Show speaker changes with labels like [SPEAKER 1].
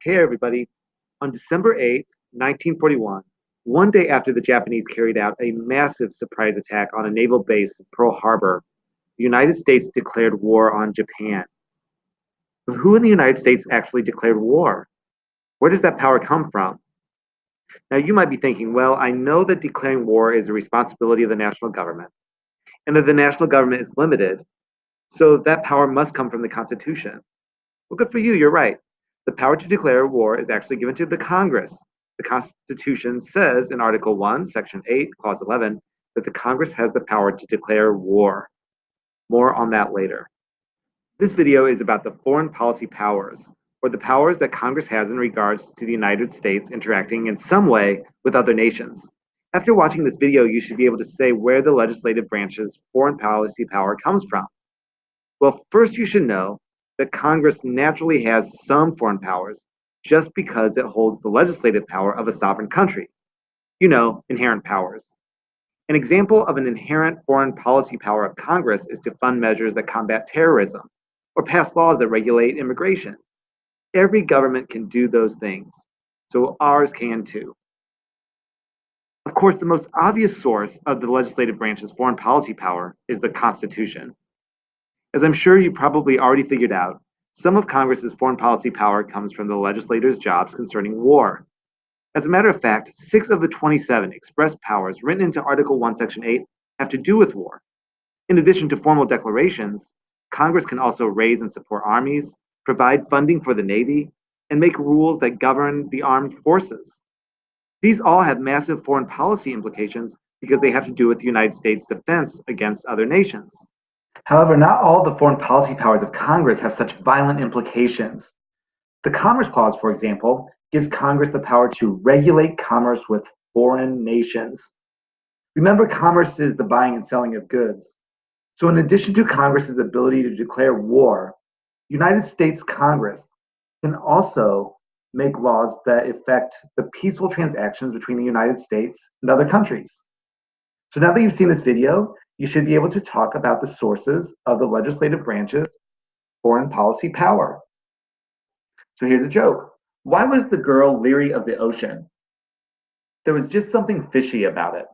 [SPEAKER 1] Hey everybody. On December 8th, 1941, one day after the Japanese carried out a massive surprise attack on a naval base in Pearl Harbor, the United States declared war on Japan. But who in the United States actually declared war? Where does that power come from? Now you might be thinking, well, I know that declaring war is a responsibility of the national government, and that the national government is limited, so that power must come from the Constitution. Well, good for you, you're right. The power to declare war is actually given to the Congress. The Constitution says in Article 1, Section 8, Clause 11, that the Congress has the power to declare war. More on that later. This video is about the foreign policy powers, or the powers that Congress has in regards to the United States interacting in some way with other nations. After watching this video, you should be able to say where the legislative branch's foreign policy power comes from. Well, first you should know that Congress naturally has some foreign powers just because it holds the legislative power of a sovereign country. You know, inherent powers. An example of an inherent foreign policy power of Congress is to fund measures that combat terrorism or pass laws that regulate immigration. Every government can do those things, so ours can too. Of course, the most obvious source of the legislative branch's foreign policy power is the Constitution. As I'm sure you probably already figured out, some of Congress's foreign policy power comes from the legislators' jobs concerning war. As a matter of fact, 6 of the 27 express powers written into Article 1, Section 8 have to do with war. In addition to formal declarations, Congress can also raise and support armies, provide funding for the Navy, and make rules that govern the armed forces. These all have massive foreign policy implications because they have to do with the United States' defense against other nations. However, not all of the foreign policy powers of Congress have such violent implications. The Commerce Clause, for example, gives Congress the power to regulate commerce with foreign nations. Remember, commerce is the buying and selling of goods. So in addition to Congress's ability to declare war, United States Congress can also make laws that affect the peaceful transactions between the United States and other countries. So now that you've seen this video, you should be able to talk about the sources of the legislative branch's foreign policy power. So here's a joke. Why was the girl leery of the ocean? There was just something fishy about it.